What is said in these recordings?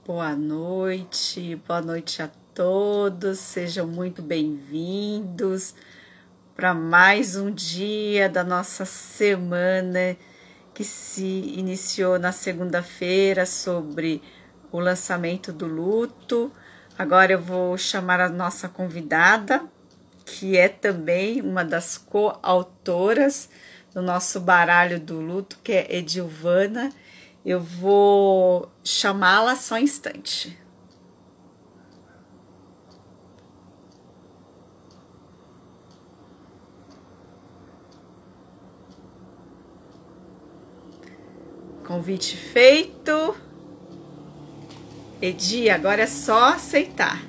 Boa noite a todos, sejam muito bem-vindos para mais um dia da nossa semana que se iniciou na segunda-feira sobre o lançamento do luto. Agora eu vou chamar a nossa convidada, que é também uma das coautoras do nosso baralho do luto, que é Edilvana. Eu vou chamá-la só um instante. Convite feito. Edi, agora é só aceitar.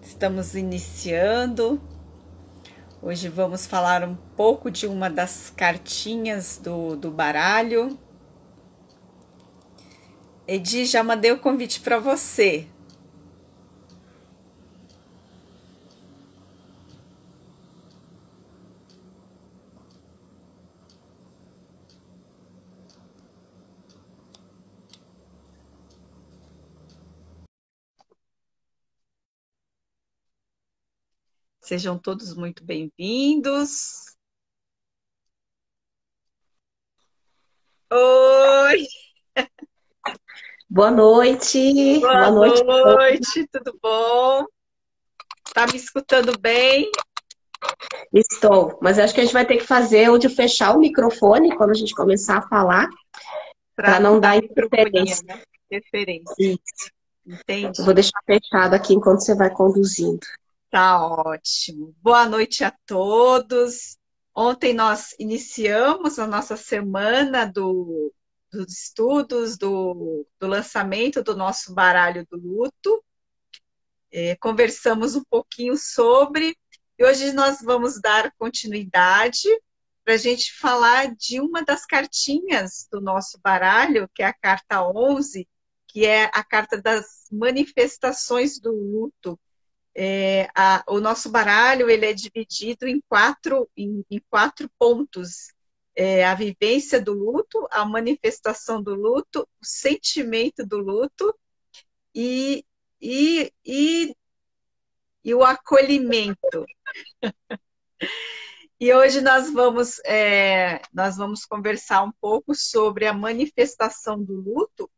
Estamos iniciando. Hoje vamos falar um pouco de uma das cartinhas do baralho. Edi, já mandei o convite para você. Sejam todos muito bem-vindos. Oi! Boa noite. Boa noite, tudo bom? Tá me escutando bem? Estou, mas acho que a gente vai ter que fazer o de fechar o microfone quando a gente começar a falar, para não dar interferência. Né? Referência. Isso. Entendi. Eu vou deixar fechado aqui enquanto você vai conduzindo. Tá ótimo. Boa noite a todos. Ontem nós iniciamos a nossa semana dos estudos do lançamento do nosso baralho do luto. Conversamos um pouquinho sobre, e hoje nós vamos dar continuidade para a gente falar de uma das cartinhas do nosso baralho, que é a carta 11, que é a carta das manifestações do luto. O nosso baralho ele é dividido em quatro pontos. A vivência do luto, a manifestação do luto, o sentimento do luto e o acolhimento. E hoje nós vamos conversar um pouco sobre a manifestação do luto.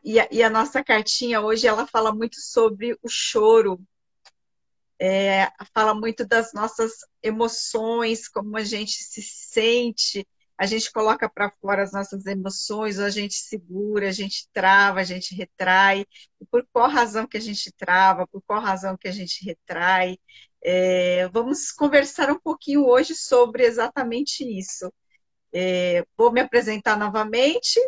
E a nossa cartinha hoje ela fala muito sobre o choro. Fala muito das nossas emoções, como a gente se sente, a gente coloca para fora as nossas emoções, ou a gente segura, a gente trava, a gente retrai. E por qual razão que a gente trava, por qual razão que a gente retrai. Vamos conversar um pouquinho hoje sobre exatamente isso. Vou me apresentar novamente.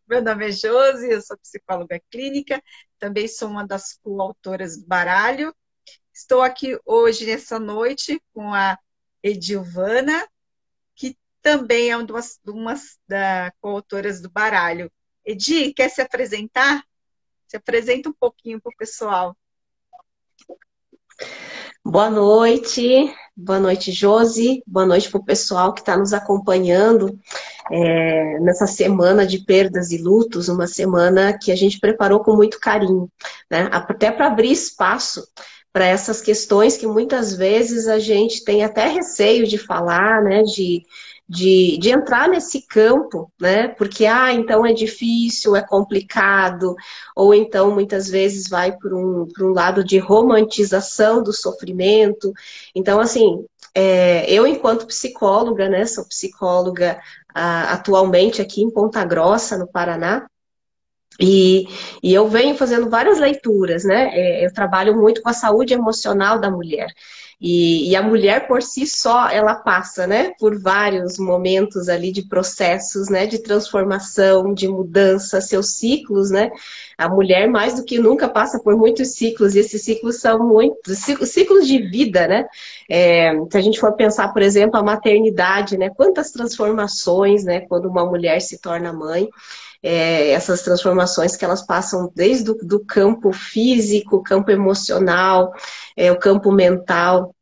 Meu nome é Josi, eu sou psicóloga clínica, também sou uma das coautoras do baralho. Estou aqui hoje, nessa noite, com a Edilvana, que também é uma das coautoras do baralho. Edi, quer se apresentar? Se apresenta um pouquinho para o pessoal. Boa noite, Josi, boa noite para o pessoal que está nos acompanhando nessa semana de perdas e lutos, uma semana que a gente preparou com muito carinho, né? Até para abrir espaço para essas questões que muitas vezes a gente tem até receio de falar, né? De entrar nesse campo, né? Porque, então é difícil, é complicado, ou então muitas vezes vai por um lado de romantização do sofrimento. Então, assim, eu enquanto psicóloga, né? Sou psicóloga atualmente aqui em Ponta Grossa, no Paraná, e eu venho fazendo várias leituras, né? Eu trabalho muito com a saúde emocional da mulher. E a mulher por si só, ela passa, né, por vários momentos ali de processos, né, de transformação, de mudança, seus ciclos, né? A mulher, mais do que nunca, passa por muitos ciclos, e esses ciclos são muitos, ciclos de vida, né? Se a gente for pensar, por exemplo, a maternidade, né? Quantas transformações, né, quando uma mulher se torna mãe. Essas transformações que elas passam desde do campo físico, campo emocional, o campo mental.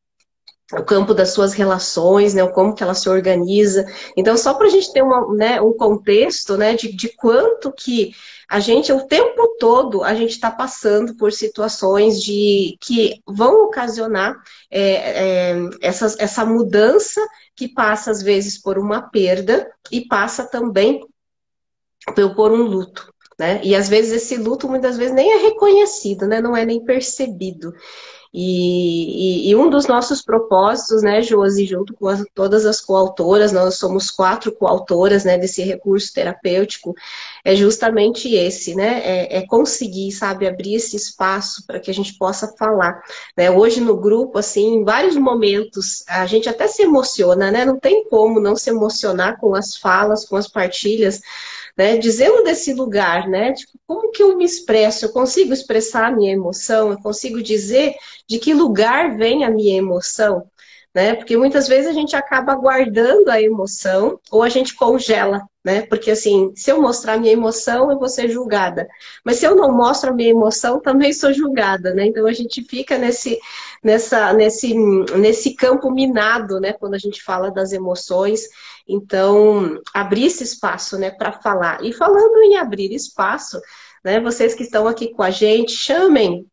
o campo das suas relações, né, como que ela se organiza. Então, só para a gente ter né, um contexto, né, de quanto que a gente, o tempo todo, a gente está passando por situações que vão ocasionar essa mudança que passa, às vezes, por uma perda e passa também por um luto. Né? E às vezes esse luto muitas vezes nem é reconhecido, né? Não é nem percebido. E um dos nossos propósitos, né, Josi, junto com todas as coautoras, nós somos 4 coautoras, né, desse recurso terapêutico, é justamente esse, né, é conseguir, sabe, abrir esse espaço para que a gente possa falar, né, hoje no grupo, assim, em vários momentos, a gente até se emociona, né, não tem como não se emocionar com as falas, com as partilhas, né? Dizendo desse lugar, né? Tipo, como que eu me expresso? Eu consigo expressar a minha emoção? Eu consigo dizer de que lugar vem a minha emoção? Né? Porque muitas vezes a gente acaba guardando a emoção ou a gente congela, né? Porque assim, se eu mostrar a minha emoção, eu vou ser julgada. Mas se eu não mostro a minha emoção, também sou julgada, né? Então a gente fica nesse campo minado, né? Quando a gente fala das emoções. Então, abrir esse espaço, né, para falar. E falando em abrir espaço, né, vocês que estão aqui com a gente, chamem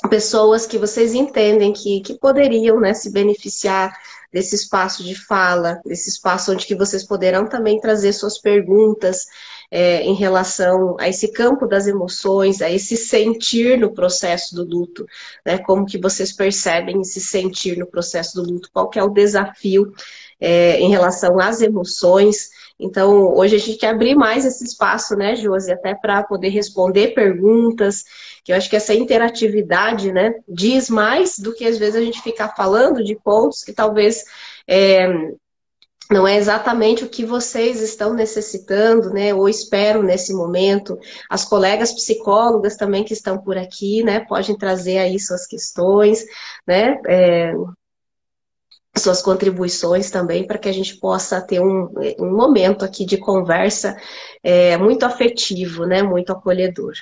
pessoas que vocês entendem que poderiam, né, se beneficiar desse espaço de fala, desse espaço onde que vocês poderão também trazer suas perguntas em relação a esse campo das emoções, a esse sentir no processo do luto, né? Como que vocês percebem esse sentir no processo do luto? Qual que é o desafio em relação às emoções? Então, hoje a gente quer abrir mais esse espaço, né, Josi, até para poder responder perguntas, que eu acho que essa interatividade, né, diz mais do que às vezes a gente ficar falando de pontos que talvez não é exatamente o que vocês estão necessitando, né, ou esperam nesse momento. As colegas psicólogas também que estão por aqui, né, podem trazer aí suas questões, né, suas contribuições também, para que a gente possa ter um momento aqui de conversa muito afetivo, né, muito acolhedor.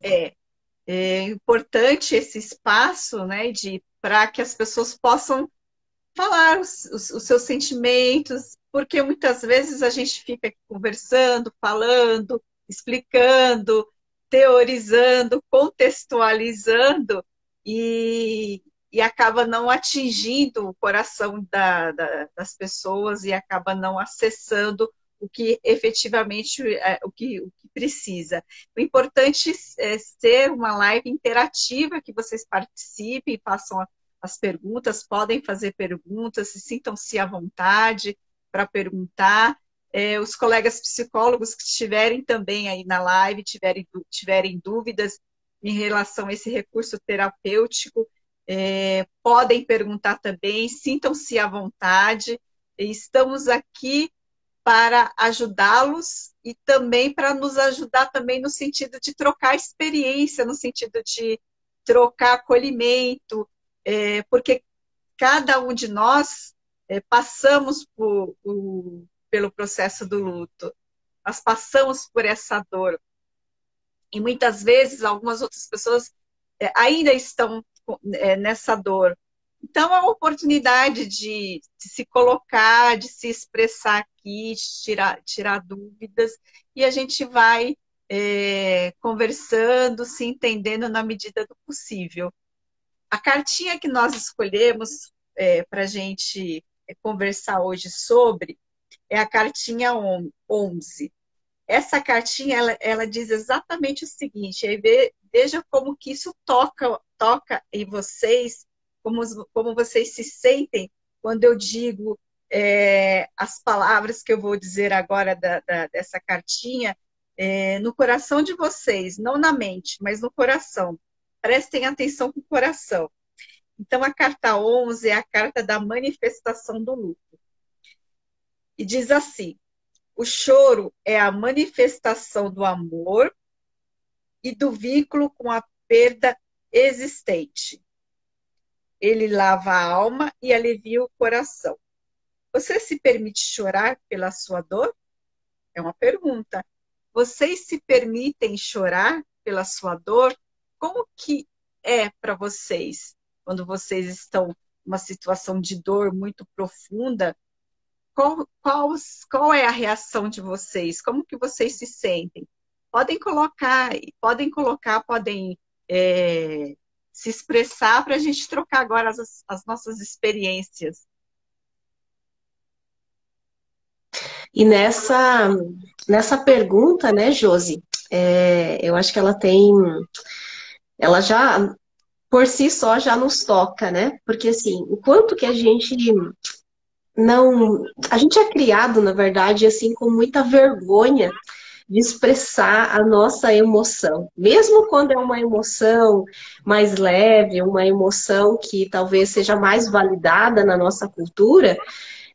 É importante esse espaço, né, para que as pessoas possam falar os seus sentimentos, porque muitas vezes a gente fica conversando, falando, explicando, teorizando, contextualizando e acaba não atingindo o coração das pessoas e acaba não acessando o que efetivamente o que precisa. O importante é ser uma live interativa, que vocês participem, façam as perguntas, podem fazer perguntas, se sintam-se à vontade para perguntar. Os colegas psicólogos que estiverem também aí na live, tiverem dúvidas em relação a esse recurso terapêutico, podem perguntar também, sintam-se à vontade. Estamos aqui para ajudá-los e também para nos ajudar também no sentido de trocar experiência, no sentido de trocar acolhimento, porque cada um de nós passamos pelo processo do luto, nós passamos por essa dor. E muitas vezes algumas outras pessoas ainda estão nessa dor. Então, é uma oportunidade de se colocar, de se expressar aqui, de tirar dúvidas, e a gente vai conversando, se entendendo na medida do possível. A cartinha que nós escolhemos para a gente conversar hoje sobre é a cartinha 11. Essa cartinha, ela diz exatamente o seguinte, veja como que isso toca em vocês, como vocês se sentem quando eu digo as palavras que eu vou dizer agora dessa cartinha, no coração de vocês, não na mente, mas no coração. Prestem atenção com o coração. Então, a carta 11 é a carta da manifestação do luto. E diz assim: o choro é a manifestação do amor e do vínculo com a perda existente. Ele lava a alma e alivia o coração. Você se permite chorar pela sua dor? É uma pergunta. Vocês se permitem chorar pela sua dor? Como que é para vocês quando vocês estão numa situação de dor muito profunda, qual é a reação de vocês? Como que vocês se sentem? Podem se expressar para a gente trocar agora as nossas experiências. E nessa pergunta, né, Josi, eu acho que ela já, por si só, já nos toca, né? Porque, assim, o quanto que a gente não... A gente é criado, na verdade, assim, com muita vergonha de expressar a nossa emoção. Mesmo quando é uma emoção mais leve, uma emoção que talvez seja mais validada na nossa cultura,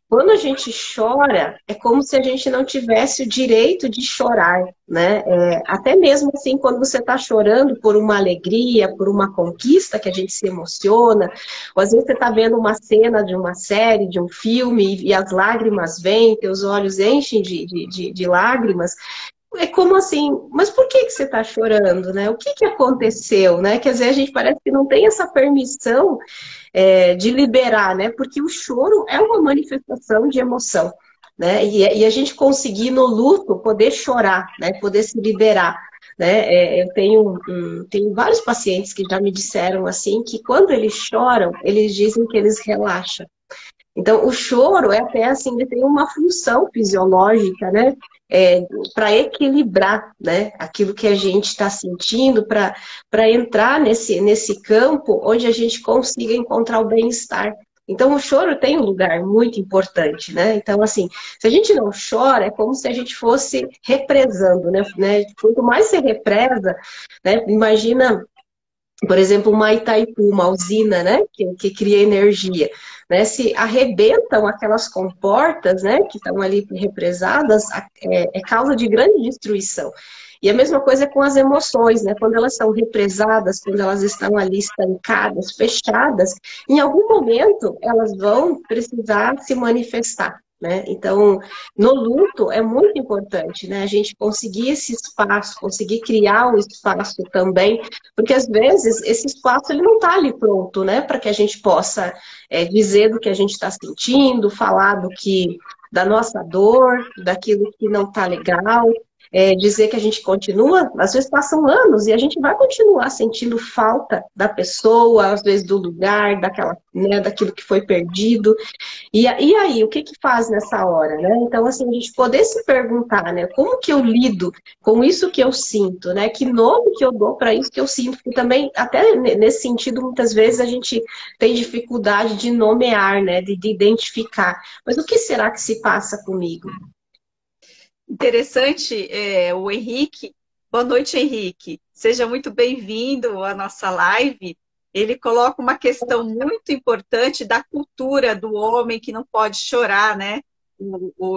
quando a gente chora, é como se a gente não tivesse o direito de chorar, né? Até mesmo assim, quando você está chorando por uma alegria, por uma conquista que a gente se emociona, ou às vezes você está vendo uma cena de uma série, de um filme, e as lágrimas vêm, teus olhos enchem de lágrimas, é como assim, mas por que você está chorando, né? O que aconteceu, né? Quer dizer, a gente parece que não tem essa permissão de liberar, né? Porque o choro é uma manifestação de emoção, né? E a gente conseguir no luto poder chorar, né? Poder se liberar, né? Eu tenho vários pacientes que já me disseram assim que quando eles choram, eles dizem que eles relaxam. Então, o choro é até assim, ele tem uma função fisiológica, né? Para equilibrar, né? Aquilo que a gente está sentindo, para entrar nesse campo onde a gente consiga encontrar o bem-estar. Então, o choro tem um lugar muito importante, né? Então, assim, se a gente não chora, é como se a gente fosse represando, né? Quanto mais você represa, né? Imagina, por exemplo, uma Itaipu, uma usina, né, que cria energia, né, se arrebentam aquelas comportas, né, que estão ali represadas, é causa de grande destruição. E a mesma coisa é com as emoções, né, quando elas são represadas, quando elas estão ali estancadas, fechadas, em algum momento elas vão precisar se manifestar. Né? Então, no luto é muito importante, né? A gente conseguir esse espaço, conseguir criar um espaço também, porque às vezes esse espaço ele não está ali pronto, né? Para que a gente possa dizer do que a gente está sentindo, falar da nossa dor, daquilo que não está legal, dizer que a gente continua, às vezes passam anos e a gente vai continuar sentindo falta da pessoa, às vezes do lugar, né, daquilo que foi perdido. E aí, o que faz nessa hora, né? Então, assim, a gente poder se perguntar, né? Como que eu lido com isso que eu sinto, né? Que nome que eu dou para isso que eu sinto? Porque também, até nesse sentido, muitas vezes a gente tem dificuldade de nomear, né? De identificar. Mas o que será que se passa comigo? Interessante, o Henrique. Boa noite, Henrique. Seja muito bem-vindo à nossa live. Ele coloca uma questão muito importante da cultura do homem que não pode chorar, né?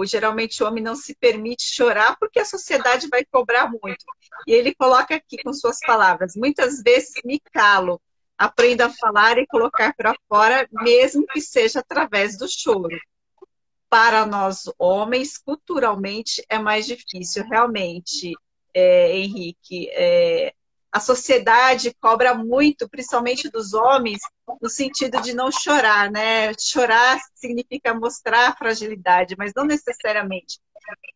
Geralmente o homem não se permite chorar porque a sociedade vai cobrar muito. E ele coloca aqui com suas palavras: muitas vezes me calo, aprendo a falar e colocar para fora, mesmo que seja através do choro. Para nós homens, culturalmente, é mais difícil, realmente, Henrique. A sociedade cobra muito, principalmente dos homens, no sentido de não chorar, né? Chorar significa mostrar fragilidade, mas não necessariamente.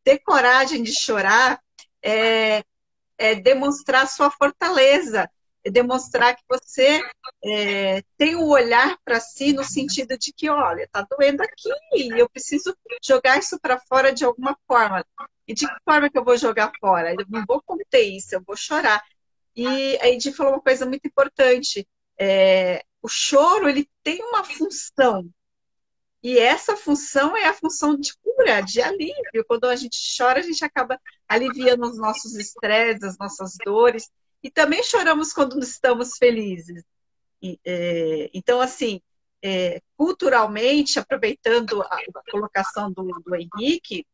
Ter coragem de chorar é demonstrar sua fortaleza, é demonstrar que você tem um olhar para si no sentido de que, olha, está doendo aqui e eu preciso jogar isso para fora de alguma forma. E de que forma que eu vou jogar fora? Eu não vou conter isso, eu vou chorar. E a Edi falou uma coisa muito importante. O choro, ele tem uma função. E essa função é a função de cura, de alívio. Quando a gente chora, a gente acaba aliviando os nossos estresses, as nossas dores. E também choramos quando estamos felizes. Então, assim, culturalmente, aproveitando a colocação do Henrique,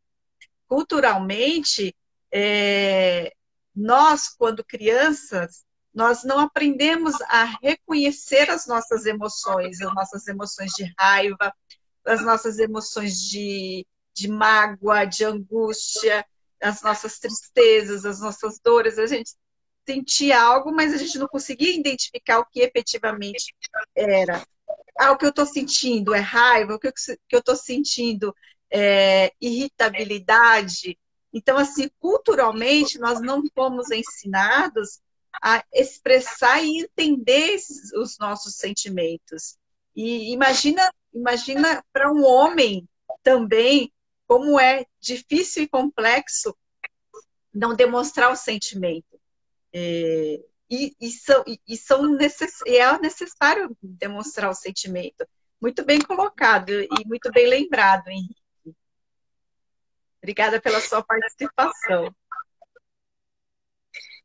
culturalmente, nós, quando crianças, nós não aprendemos a reconhecer as nossas emoções de raiva, as nossas emoções de mágoa, de angústia, as nossas tristezas, as nossas dores. A gente sentia algo, mas a gente não conseguia identificar o que efetivamente era. Ah, o que eu estou sentindo é raiva, o que eu estou sentindo é irritabilidade. Então, assim, culturalmente, nós não fomos ensinados a expressar e entender os nossos sentimentos. E imagina para um homem também como é difícil e complexo não demonstrar o sentimento. E é necessário demonstrar o sentimento. Muito bem colocado e muito bem lembrado, Henrique. Obrigada pela sua participação.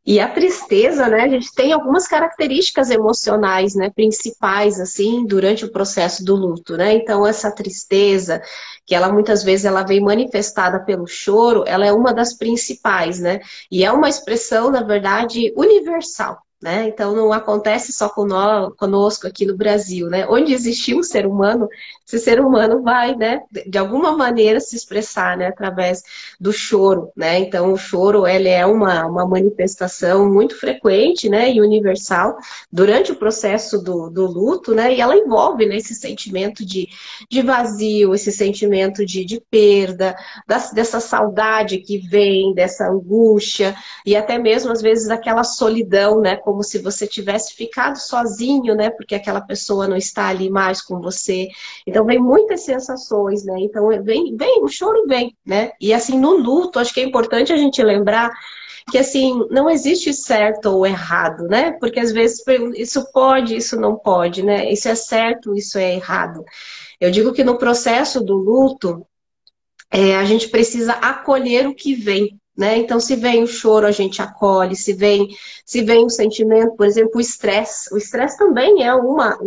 E a tristeza, né? A gente tem algumas características emocionais, né? Principais, assim, durante o processo do luto, né? Então, essa tristeza, que ela muitas vezes ela vem manifestada pelo choro, ela é uma das principais, né? E é uma expressão, na verdade, universal. Né? Então não acontece só conosco aqui no Brasil, né? Onde existiu um ser humano, esse ser humano vai, né, de alguma maneira se expressar, né, através do choro, né? Então o choro ele é uma manifestação muito frequente, né, e universal durante o processo do luto, né? E ela envolve, né, esse sentimento de vazio, esse sentimento de perda, dessa saudade que vem, dessa angústia e até mesmo às vezes daquela solidão, né? Como se você tivesse ficado sozinho, né? Porque aquela pessoa não está ali mais com você. Então vem muitas sensações, né? Então o choro vem, né? E assim, no luto, acho que é importante a gente lembrar que assim, não existe certo ou errado, né? Porque às vezes isso pode, isso não pode, né? Isso é certo, isso é errado. Eu digo que no processo do luto, a gente precisa acolher o que vem. Né? Então, se vem o choro, a gente acolhe, se vem o sentimento, por exemplo, o estresse. O estresse também é uma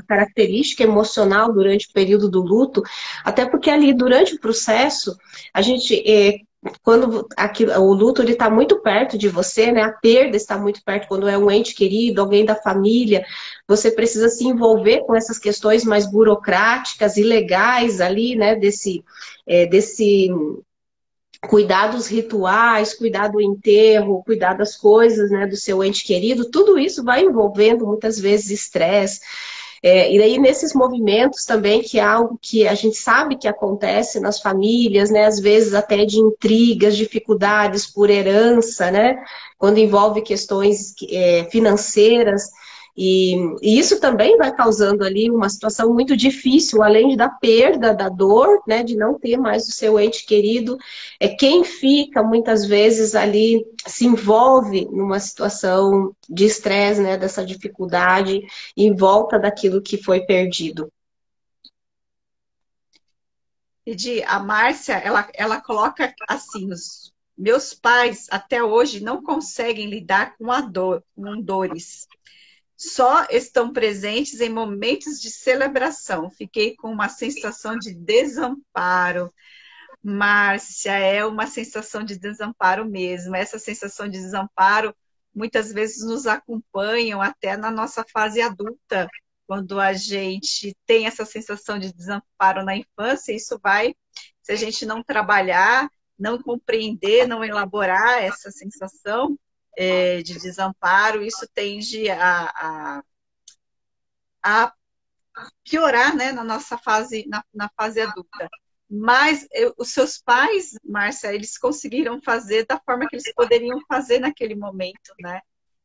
característica emocional durante o período do luto, até porque ali, durante o processo, a gente, quando o luto está muito perto de você, né? A perda está muito perto, quando é um ente querido, alguém da família, você precisa se envolver com essas questões mais burocráticas e legais ali, né? Desse cuidar dos rituais, cuidar do enterro, cuidar das coisas, né, do seu ente querido, tudo isso vai envolvendo muitas vezes estresse. E daí nesses movimentos também, que é algo que a gente sabe que acontece nas famílias, né, às vezes até de intrigas, dificuldades por herança, né, quando envolve questões financeiras, e isso também vai causando ali uma situação muito difícil, além da perda, da dor, né, de não ter mais o seu ente querido, quem fica muitas vezes ali se envolve numa situação de estresse, né, dessa dificuldade em volta daquilo que foi perdido. Edi, a Márcia, ela coloca assim, os meus pais até hoje não conseguem lidar com a dor, com dores. Só estão presentes em momentos de celebração. Fiquei com uma sensação de desamparo. Márcia, é uma sensação de desamparo mesmo. Essa sensação de desamparo muitas vezes nos acompanham até na nossa fase adulta, quando a gente tem essa sensação de desamparo na infância, isso vai, se a gente não trabalhar, não compreender, não elaborar essa sensação de desamparo, isso tende a piorar, né, na nossa fase, na fase adulta. Mas os seus pais, Márcia, eles conseguiram fazer da forma que eles poderiam fazer naquele momento, né?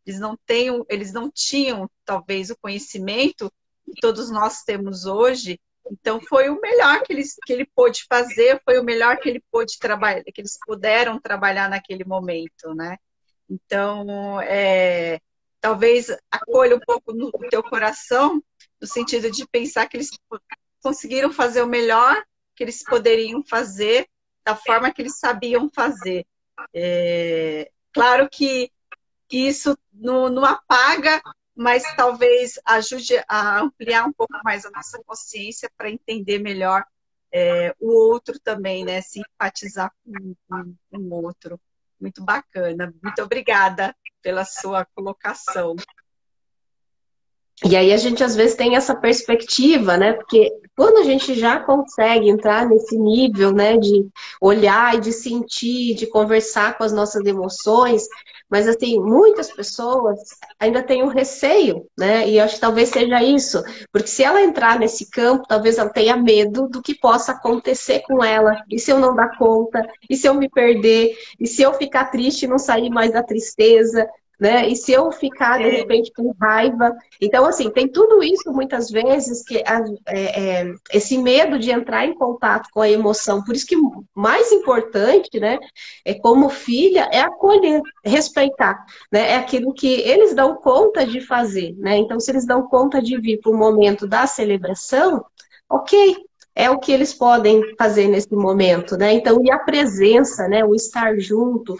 Eles não tinham, talvez, o conhecimento que todos nós temos hoje. Então, foi o melhor que ele pôde fazer, foi o melhor que ele pôde trabalhar, que eles puderam trabalhar naquele momento, né? Então, talvez acolha um pouco no teu coração, no sentido de pensar que eles conseguiram fazer o melhor que eles poderiam fazer, da forma que eles sabiam fazer. Claro que isso não apaga, mas talvez ajude a ampliar um pouco mais a nossa consciência para entender melhor o outro também, né? Simpatizar com o outro. Muito bacana. Muito obrigada pela sua colocação. E aí a gente às vezes tem essa perspectiva, né? Porque quando a gente já consegue entrar nesse nível, né, de olhar e de sentir, de conversar com as nossas emoções, mas assim, muitas pessoas ainda têm um receio, né? E eu acho que talvez seja isso, porque se ela entrar nesse campo, talvez ela tenha medo do que possa acontecer com ela. E se eu não dar conta? E se eu me perder? E se eu ficar triste e não sair mais da tristeza? Né? E se eu ficar, de É, repente, com raiva? Então, assim, tem tudo isso muitas vezes que esse medo de entrar em contato com a emoção. Por isso que o mais importante, né, é como filha, é acolher, respeitar, né? É aquilo que eles dão conta de fazer, né? Então, se eles dão conta de vir para o momento da celebração, ok. É o que eles podem fazer nesse momento, né? Então, e a presença, né? O estar junto,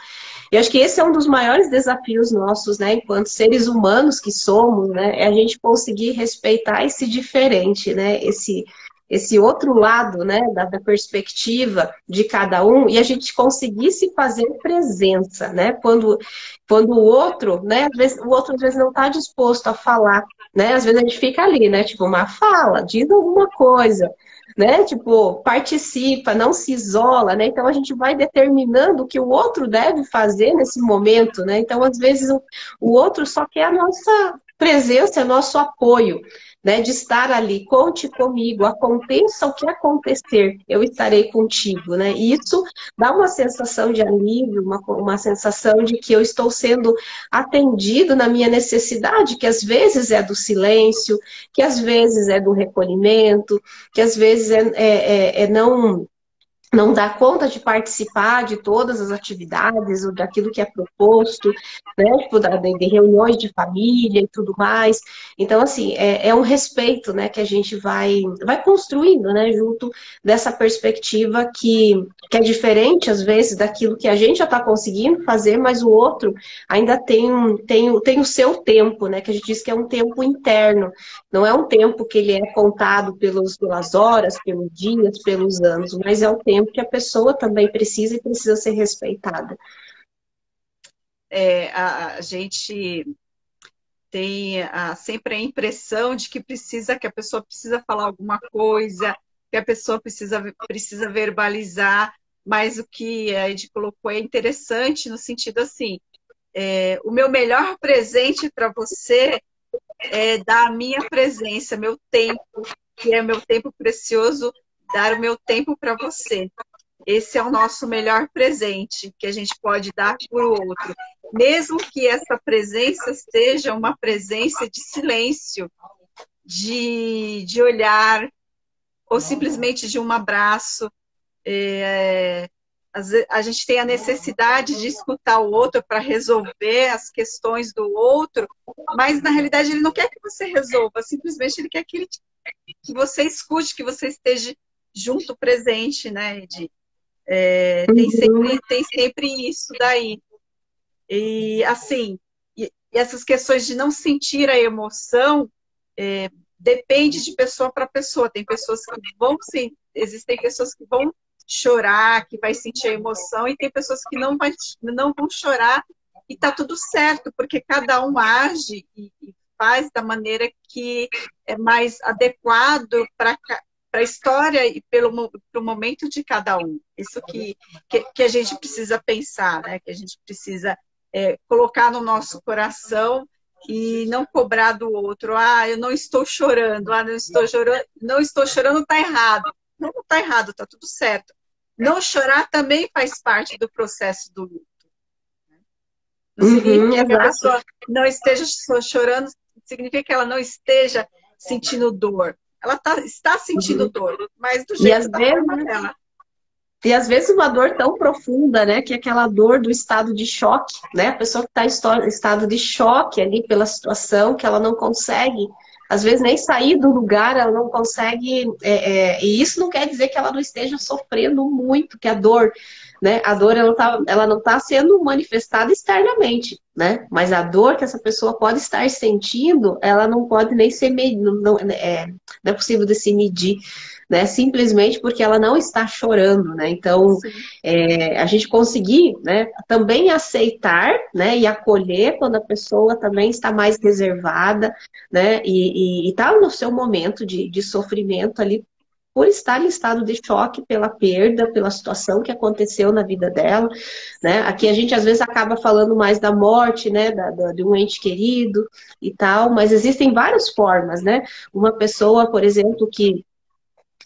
eu acho que esse é um dos maiores desafios nossos, né, enquanto seres humanos que somos, né, é a gente conseguir respeitar esse diferente, né, esse outro lado, né, da perspectiva de cada um, e a gente conseguir se fazer presença, né, quando o outro, né, às vezes, o outro às vezes não está disposto a falar, né, às vezes a gente fica ali, né, tipo, mas fala, diz alguma coisa, né? Tipo, participa, não se isola, né? Então a gente vai determinando o que o outro deve fazer nesse momento, né? Então, às vezes, o outro só quer a nossa presença, nosso apoio, né? De estar ali, conte comigo, aconteça o que acontecer, eu estarei contigo, né? E isso dá uma sensação de alívio, uma sensação de que eu estou sendo atendido na minha necessidade, que às vezes é do silêncio, que às vezes é do recolhimento, que às vezes não dá conta de participar de todas as atividades ou daquilo que é proposto, né? Tipo, de reuniões de família e tudo mais. Então, assim, é um respeito, né, que a gente vai construindo, né, junto dessa perspectiva que é diferente, às vezes, daquilo que a gente já está conseguindo fazer, mas o outro ainda tem o seu tempo, né, que a gente diz que é um tempo interno. Não é um tempo que ele é contado pelas horas, pelos dias, pelos anos, mas é o tempo que a pessoa também precisa e precisa ser respeitada. a gente tem sempre a impressão de que a pessoa precisa falar alguma coisa, que a pessoa precisa verbalizar, mas o que a Ed colocou é interessante no sentido assim, o meu melhor presente para você é dar a minha presença, meu tempo, que é meu tempo precioso, dar o meu tempo para você. Esse é o nosso melhor presente que a gente pode dar para o outro. Mesmo que essa presença seja uma presença de silêncio, de olhar, ou simplesmente de um abraço. É, a gente tem a necessidade de escutar o outro para resolver as questões do outro, mas na realidade ele não quer que você resolva, simplesmente ele quer que você escute, que você esteja junto, presente, né, Edi? Uhum. Tem sempre isso daí. E, assim, e essas questões de não sentir a emoção depende de pessoa para pessoa. Tem pessoas que vão, sim, existem pessoas que vão chorar, que vai sentir a emoção, e tem pessoas que não vão chorar, e tá tudo certo, porque cada um age e faz da maneira que é mais adequado para a história e pro momento de cada um. Isso que a gente precisa pensar, né? Que a gente precisa colocar no nosso coração e não cobrar do outro. Ah, eu não estou chorando. Ah, não estou chorando, está errado. Não está errado, está tudo certo. Não chorar também faz parte do processo do luto. Não Uhum, significa que a exato. pessoa não esteja chorando, significa que ela não esteja sentindo dor. Ela está sentindo Uhum. dor, mas do E jeito às da forma vezes, dela. e às vezes uma dor tão profunda, né, que é aquela dor do estado de choque, né? A pessoa que está em estado de choque ali pela situação, que ela não consegue, às vezes nem sair do lugar, ela não consegue, e isso não quer dizer que ela não esteja sofrendo muito, que a dor, né? A dor ela não está sendo manifestada externamente, né? Mas a dor que essa pessoa pode estar sentindo, ela não pode nem ser não é possível de se medir. né? Simplesmente porque ela não está chorando, né? Então, sim. a gente conseguir, né, também aceitar, né, e acolher quando a pessoa também está mais reservada, né, e está no seu momento de sofrimento ali por estar em estado de choque pela perda, pela situação que aconteceu na vida dela, né? Aqui a gente às vezes acaba falando mais da morte, né, de um ente querido e tal, mas existem várias formas, né? Uma pessoa, por exemplo, que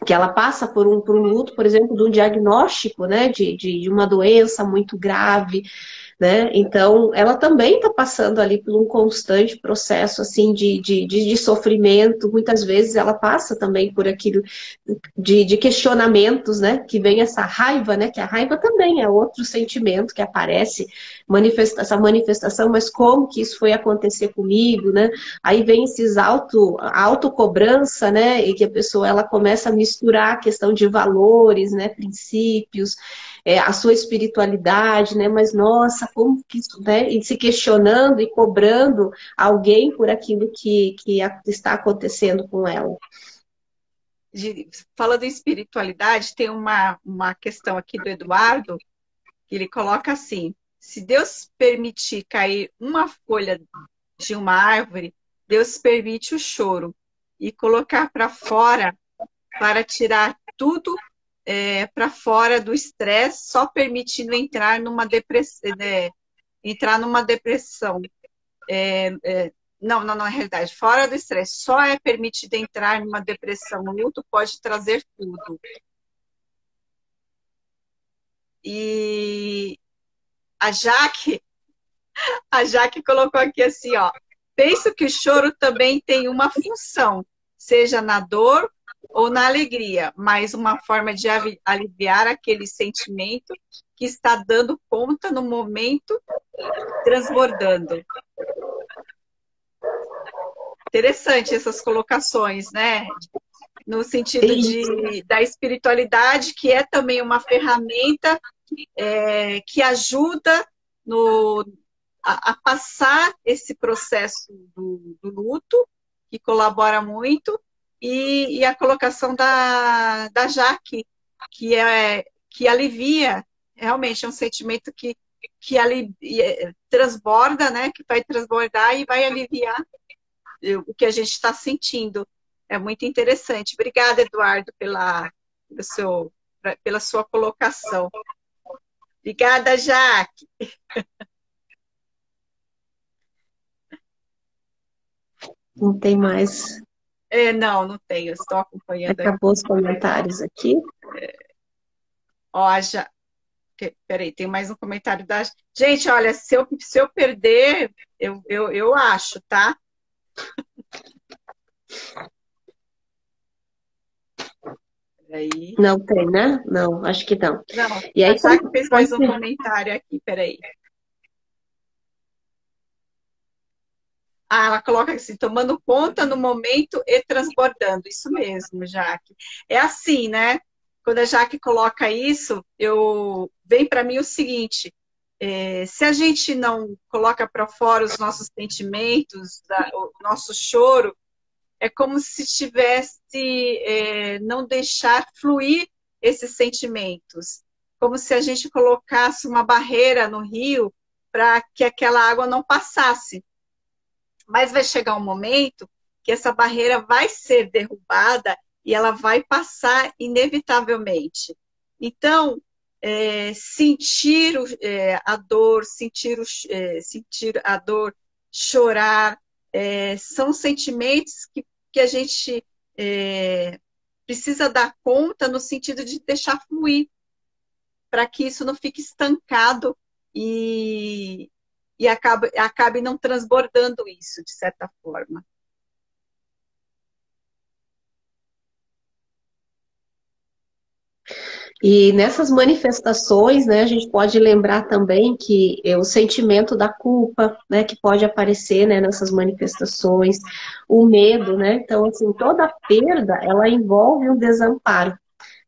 ela passa por um luto, por exemplo, de um diagnóstico, né, de uma doença muito grave, né? Então, ela também está passando ali por um constante processo, assim, de sofrimento. Muitas vezes ela passa também por aquilo de questionamentos, né? Que vem essa raiva, né? Que a raiva também é outro sentimento que aparece, essa manifestação, mas como que isso foi acontecer comigo, né? Aí vem esses autocobrança, né? E que a pessoa, ela começa a misturar a questão de valores, né? Princípios, a sua espiritualidade, né? Mas nossa, como que isso, né? E se questionando e cobrando alguém por aquilo que está acontecendo com ela. Falando em espiritualidade, tem uma questão aqui do Eduardo, que ele coloca assim: se Deus permitir cair uma folha de uma árvore, Deus permite o choro e colocar para fora para tirar tudo para fora do estresse, só permitindo entrar numa depressão. Não, não, não, na realidade, fora do estresse, só é permitido entrar numa depressão. O luto pode trazer tudo. E a Jaque, a Jaque colocou aqui assim, ó: penso que o choro também tem uma função, seja na dor ou na alegria, mas uma forma de aliviar aquele sentimento que está dando conta no momento, transbordando. Interessante essas colocações, né? No sentido da espiritualidade, que é também uma ferramenta que ajuda a passar esse processo do luto, que colabora muito, e a colocação da Jaque, que alivia, realmente é um sentimento que transborda, né? Que vai transbordar e vai aliviar o que a gente está sentindo. É muito interessante. Obrigada, Eduardo, pela sua colocação. Obrigada, Jaque. Não tem mais. Não, não tenho. Estou acompanhando aqui. Acabou os comentários aqui. Ó, já. Peraí, tem mais um comentário da. Gente, olha, se eu perder, eu acho, tá? Peraí. Não tem, né? Não, acho que não. Não, E a aí, Jaque fez mais um comentário aqui, peraí. Ela coloca assim: tomando conta no momento e transbordando. Isso mesmo, Jaque. É assim, né? Quando a Jaque coloca isso, vem para mim o seguinte: se a gente não coloca para fora os nossos sentimentos, o nosso choro, é como se tivesse não deixar fluir esses sentimentos, como se a gente colocasse uma barreira no rio para que aquela água não passasse. Mas vai chegar um momento que essa barreira vai ser derrubada e ela vai passar inevitavelmente. Então, sentir a dor, sentir a dor, chorar, são sentimentos que a gente precisa dar conta no sentido de deixar fluir, para que isso não fique estancado e acabe não transbordando isso, de certa forma. E nessas manifestações, né, a gente pode lembrar também que o sentimento da culpa, né, que pode aparecer, né, nessas manifestações, o medo, né, então, assim, toda perda, ela envolve um desamparo,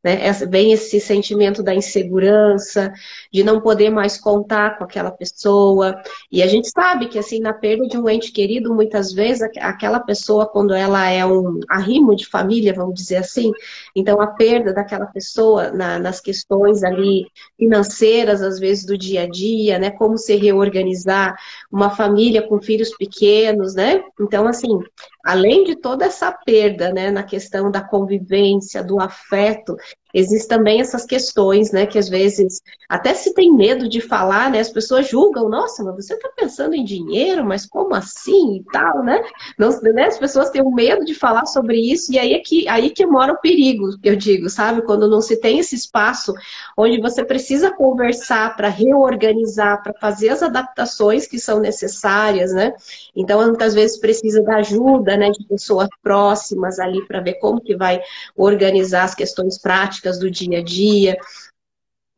né? Vem esse sentimento da insegurança, de não poder mais contar com aquela pessoa. E a gente sabe que, assim, na perda de um ente querido, muitas vezes aquela pessoa, quando ela é um arrimo de família, vamos dizer assim, então a perda daquela pessoa nas questões ali financeiras, às vezes do dia a dia, né? Como se reorganizar uma família com filhos pequenos, né? Então, assim, além de toda essa perda, né, na questão da convivência, do afeto, existem também essas questões, né, que às vezes até se tem medo de falar, né, as pessoas julgam, nossa, mas você está pensando em dinheiro, mas como assim e tal, né? Não, né? As pessoas têm um medo de falar sobre isso e aí que mora o perigo, eu digo, sabe? Quando não se tem esse espaço onde você precisa conversar para reorganizar, para fazer as adaptações que são necessárias, né? Então, muitas vezes precisa da ajuda, né, de pessoas próximas ali para ver como que vai organizar as questões práticas do dia a dia,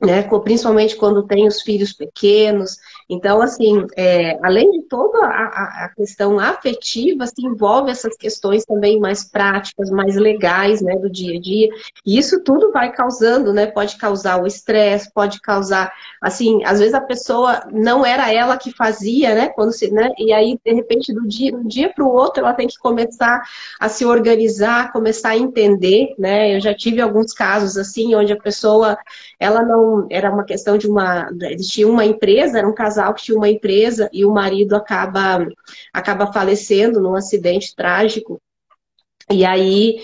né? Principalmente quando tem os filhos pequenos. Então, assim, além de toda a questão afetiva, se envolve essas questões também mais práticas, mais legais, né, do dia a dia. E isso tudo vai causando, né? Pode causar o estresse, pode causar, assim, às vezes a pessoa não era ela que fazia, né? Quando se, né? E aí, de repente, de um dia para o outro, ela tem que começar a se organizar, começar a entender, né? Eu já tive alguns casos assim, onde a pessoa ela não, era uma questão de eles tinham uma empresa, era um casal que tinha uma empresa e o marido acaba falecendo num acidente trágico. E aí,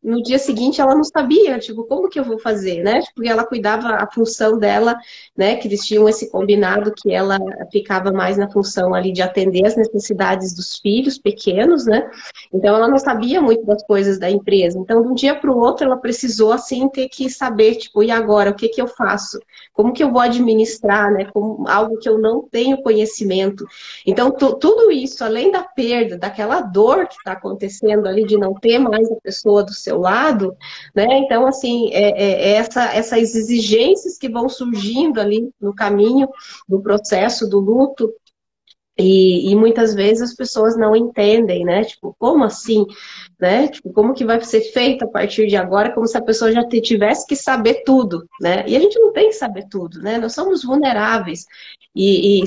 no dia seguinte, ela não sabia, tipo, como que eu vou fazer, né? Porque ela cuidava a função dela, né? Que eles tinham esse combinado que ela ficava mais na função ali de atender as necessidades dos filhos pequenos, né? Então, ela não sabia muito das coisas da empresa. Então, de um dia para o outro, ela precisou, assim, ter que saber, tipo, e agora, o que que eu faço? Como que eu vou administrar, né? Como algo que eu não tenho conhecimento. Então, tudo isso, além da perda, daquela dor que está acontecendo ali de não ter mais a pessoa do seu lado, né? Então, assim, essas exigências que vão surgindo ali no caminho do processo do luto, e muitas vezes as pessoas não entendem, né? Tipo, como assim? Né? Tipo, como que vai ser feito a partir de agora? Como se a pessoa já tivesse que saber tudo, né? E a gente não tem que saber tudo, né? Nós somos vulneráveis.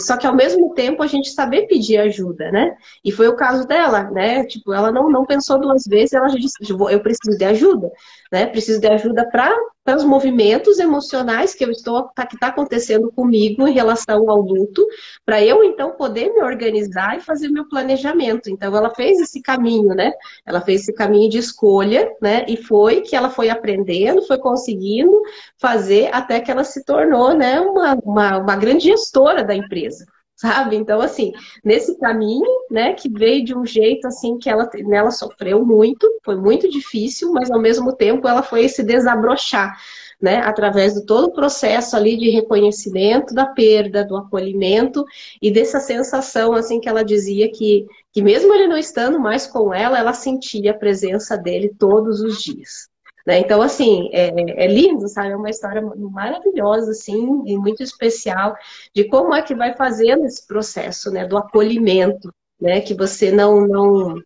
Só que ao mesmo tempo a gente saber pedir ajuda, né? E foi o caso dela, né? Tipo, ela não pensou duas vezes, ela já disse, eu preciso de ajuda, né? Preciso de ajuda para os movimentos emocionais que que está acontecendo comigo em relação ao luto, para eu então poder me organizar e fazer meu planejamento. Então ela fez esse caminho, né? Ela fez esse caminho de escolha, né? E foi que ela foi aprendendo, foi conseguindo fazer até que ela se tornou, né, uma grande gestora da empresa. Sabe? Então, assim, nesse caminho, né, que veio de um jeito assim que ela sofreu muito, foi muito difícil, mas ao mesmo tempo ela foi se desabrochar, né, através de todo o processo ali de reconhecimento da perda, do acolhimento e dessa sensação, assim, que ela dizia que mesmo ele não estando mais com ela, ela sentia a presença dele todos os dias. Né? Então, assim, é lindo, sabe? É uma história maravilhosa, assim, e muito especial, de como é que vai fazendo esse processo, né, do acolhimento, né, que você não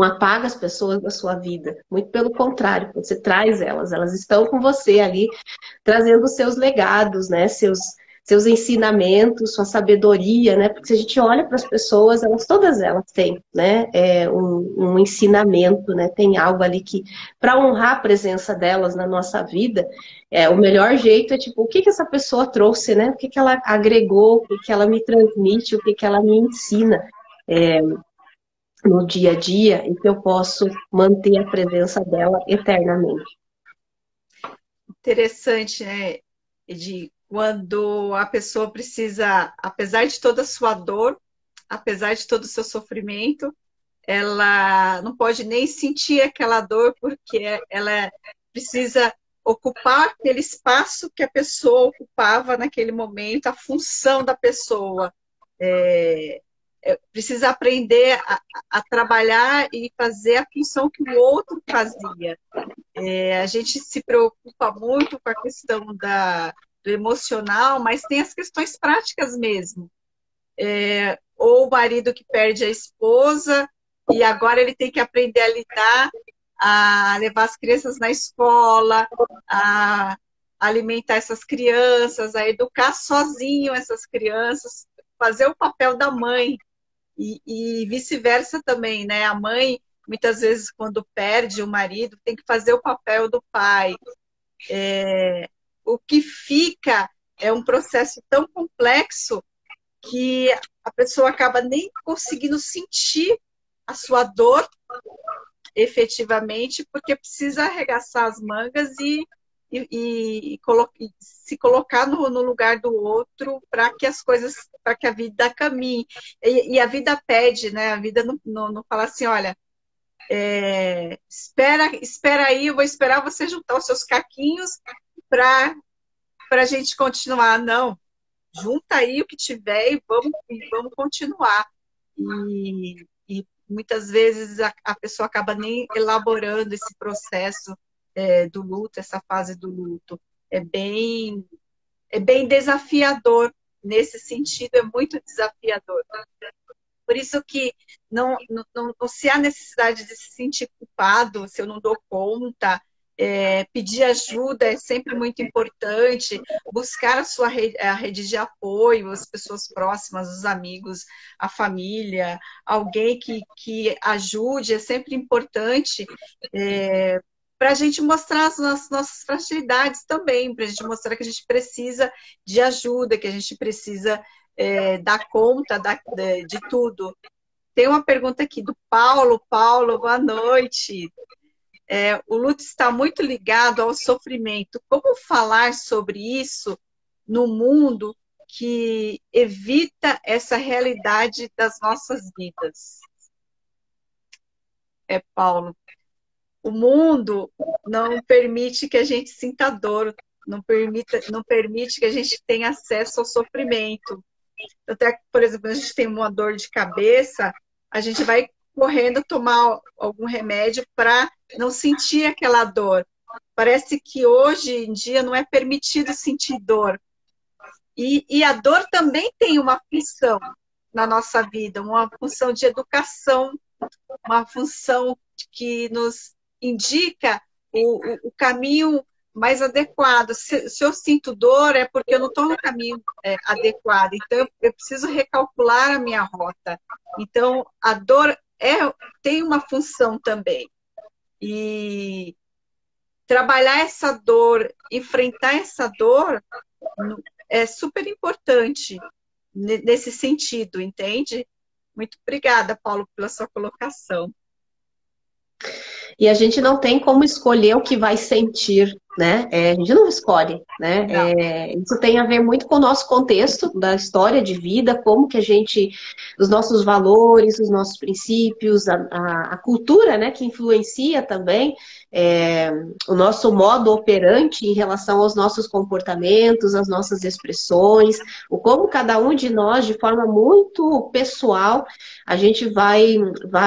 apaga as pessoas da sua vida, muito pelo contrário, você traz elas estão com você ali, trazendo os seus legados, né, seus ensinamentos, sua sabedoria, né, porque se a gente olha para as pessoas, todas elas têm, né, um ensinamento, né, tem algo ali que, para honrar a presença delas na nossa vida, o melhor jeito é, tipo, o que que essa pessoa trouxe, né, o que que ela agregou, o que que ela me transmite, o que que ela me ensina, no dia a dia e que eu posso manter a presença dela eternamente. Interessante, né, de quando a pessoa precisa, apesar de toda a sua dor, apesar de todo o seu sofrimento, ela não pode nem sentir aquela dor porque ela precisa ocupar aquele espaço que a pessoa ocupava naquele momento, a função da pessoa. É, precisa aprender a trabalhar e fazer a função que o outro fazia. A gente se preocupa muito com a questão do emocional, mas tem as questões práticas mesmo. Ou o marido que perde a esposa e agora ele tem que aprender a lidar a levar as crianças na escola, a alimentar essas crianças, a educar sozinho essas crianças, fazer o papel da mãe e vice-versa também, né? A mãe, muitas vezes, quando perde o marido, tem que fazer o papel do pai. O que fica é um processo tão complexo que a pessoa acaba nem conseguindo sentir a sua dor efetivamente, porque precisa arregaçar as mangas e se colocar no lugar do outro para que as coisas, para que a vida caminhe. E a vida pede, né? A vida não fala assim, olha, espera aí, eu vou esperar você juntar os seus caquinhos para a gente continuar. Não, junta aí o que tiver e vamos continuar. E muitas vezes a pessoa acaba nem elaborando esse processo do luto, essa fase do luto. É bem desafiador nesse sentido, é muito desafiador. Por isso que não se há necessidade de se sentir culpado se eu não dou conta. Pedir ajuda é sempre muito importante, buscar a rede de apoio, as pessoas próximas, os amigos, a família, alguém que ajude é sempre importante, para a gente mostrar as nossas fragilidades também, para a gente mostrar que a gente precisa de ajuda, que a gente precisa dar conta de tudo. Tem uma pergunta aqui do Paulo. Paulo, boa noite. O luto está muito ligado ao sofrimento. Como falar sobre isso no mundo que evita essa realidade das nossas vidas? Paulo, o mundo não permite que a gente sinta dor, não permite que a gente tenha acesso ao sofrimento. Até, por exemplo, a gente tem uma dor de cabeça, a gente vai correndo tomar algum remédio para não sentir aquela dor. Parece que hoje em dia não é permitido sentir dor. E a dor também tem uma função na nossa vida, uma função de educação, uma função que nos indica o caminho mais adequado. Se eu sinto dor, é porque eu não estou no caminho adequado. Então, eu preciso recalcular a minha rota. Então, a dor tem uma função também. E trabalhar essa dor, enfrentar essa dor, é super importante nesse sentido, entende? Muito obrigada, Paulo, pela sua colocação. E a gente não tem como escolher o que vai sentir, né? A gente não escolhe, né? Isso tem a ver muito com o nosso contexto da história de vida, como que a gente, os nossos valores, os nossos princípios, a cultura, né, que influencia também o nosso modo operante em relação aos nossos comportamentos, às nossas expressões, o como cada um de nós, de forma muito pessoal, a gente vai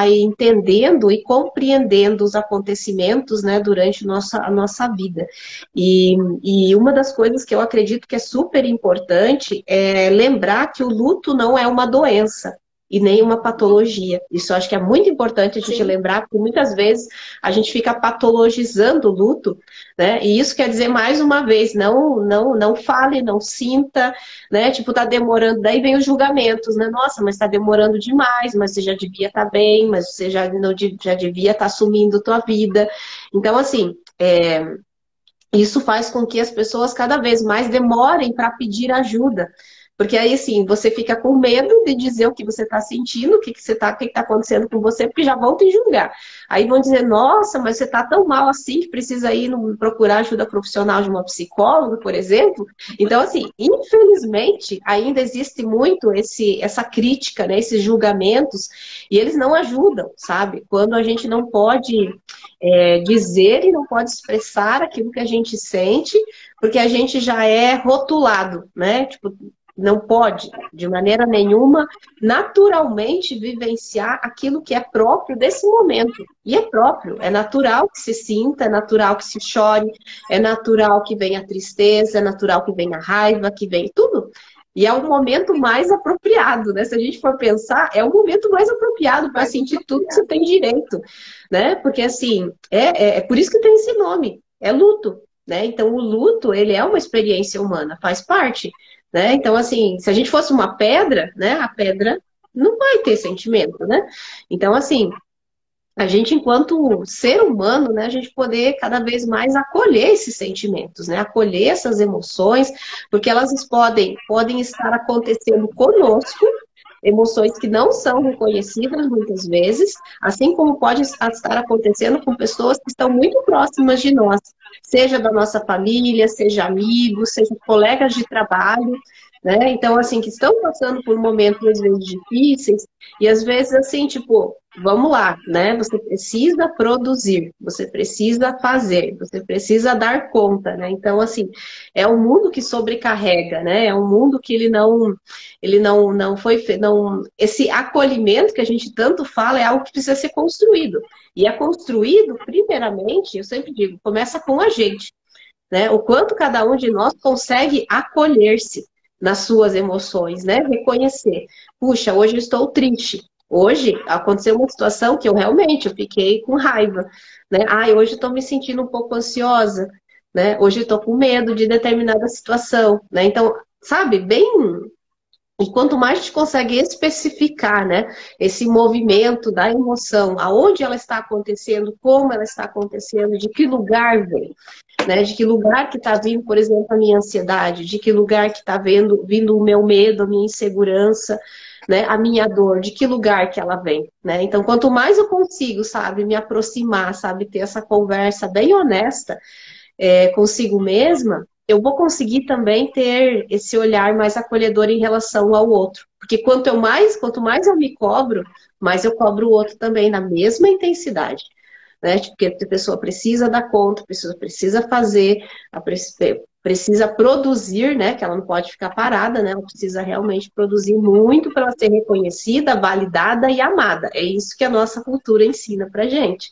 entendendo e compreendendo os acontecimentos, né, durante a nossa vida. E uma das coisas que eu acredito que é super importante é lembrar que o luto não é uma doença e nem uma patologia. Isso eu acho que é muito importante a gente lembrar, porque muitas vezes a gente fica patologizando o luto, né? E isso quer dizer, mais uma vez, não fale, não sinta, né? Tipo, tá demorando, daí vem os julgamentos, né? Nossa, mas tá demorando demais, mas você já devia estar bem, mas você já devia estar assumindo tua vida. Então, assim, isso faz com que as pessoas cada vez mais demorem para pedir ajuda. Porque aí, assim, você fica com medo de dizer o que você está sentindo, o que está acontecendo com você, porque já vão te julgar. Aí vão dizer, nossa, mas você está tão mal assim que precisa ir procurar ajuda profissional de uma psicóloga, por exemplo. Então, assim, infelizmente, ainda existe muito essa crítica, né, esses julgamentos, e eles não ajudam, sabe? Quando a gente não pode dizer e não pode expressar aquilo que a gente sente, porque a gente já é rotulado, né? Tipo, não pode, de maneira nenhuma, naturalmente vivenciar aquilo que é próprio desse momento. E é próprio, é natural que se sinta, é natural que se chore, é natural que venha a tristeza, é natural que venha a raiva, que venha tudo. E é o momento mais apropriado, né? Se a gente for pensar, é o momento mais apropriado para sentir tudo que você tem direito, né? Porque, assim, é por isso que tem esse nome, é luto, né? Então, o luto, ele é uma experiência humana, faz parte, né? Então, assim, se a gente fosse uma pedra, né? A pedra não vai ter sentimento, né? Então, assim, a gente, enquanto ser humano, né, a gente poder cada vez mais acolher esses sentimentos, né, acolher essas emoções, porque elas podem estar acontecendo conosco, emoções que não são reconhecidas muitas vezes, assim como pode estar acontecendo com pessoas que estão muito próximas de nós, seja da nossa família, seja amigos, seja colegas de trabalho, né? Então, assim, que estão passando por momentos às vezes difíceis, e às vezes assim, tipo, vamos lá, né? Você precisa produzir, você precisa fazer, você precisa dar conta, né? Então, assim, é um mundo que sobrecarrega, né? É um mundo que ele não foi, não, esse acolhimento que a gente tanto fala é algo que precisa ser construído. E é construído, primeiramente, eu sempre digo, começa com a gente, né? O quanto cada um de nós consegue acolher-se nas suas emoções, né? Reconhecer. Puxa, hoje eu estou triste. Hoje aconteceu uma situação que eu fiquei com raiva, né? Ai, hoje eu estou me sentindo um pouco ansiosa, né? Hoje eu estou com medo de determinada situação, né? Então, sabe, bem, e quanto mais a gente consegue especificar, né, esse movimento da emoção, aonde ela está acontecendo, como ela está acontecendo, de que lugar vem, né, de que lugar que está vindo, por exemplo, a minha ansiedade, de que lugar que está vindo o meu medo, a minha insegurança, né, a minha dor, de que lugar que ela vem, né? Então, quanto mais eu consigo, sabe, me aproximar, sabe, ter essa conversa bem honesta, consigo mesma, eu vou conseguir também ter esse olhar mais acolhedor em relação ao outro. Porque quanto mais eu me cobro, mais eu cobro o outro também na mesma intensidade. Né? Porque a pessoa precisa dar conta, a pessoa precisa fazer, precisa produzir, né? Que ela não pode ficar parada, né? Ela precisa realmente produzir muito para ela ser reconhecida, validada e amada. É isso que a nossa cultura ensina pra gente.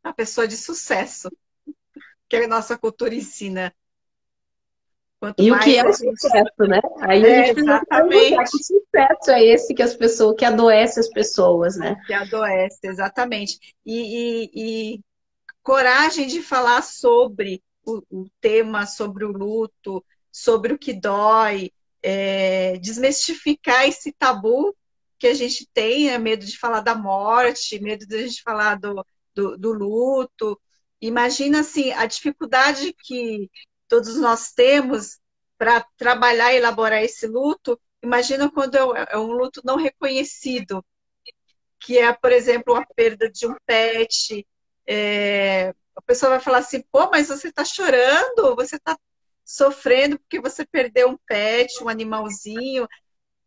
A pessoa de sucesso, que a nossa cultura ensina. Quanto E o que mais é a o gente. sucesso, né? Aí a gente precisa se perguntar que Exatamente, sucesso é esse que adoece as pessoas, né? que adoece, exatamente. E coragem de falar sobre o tema, sobre o luto, sobre o que dói, desmistificar esse tabu que a gente tem, medo de falar da morte, medo de a gente falar do luto. Imagina assim, a dificuldade que todos nós temos para trabalhar e elaborar esse luto. Imagina quando é um luto não reconhecido, que é, por exemplo, a perda de um pet. A pessoa vai falar assim, pô, mas você está chorando, você está sofrendo porque você perdeu um pet, um animalzinho.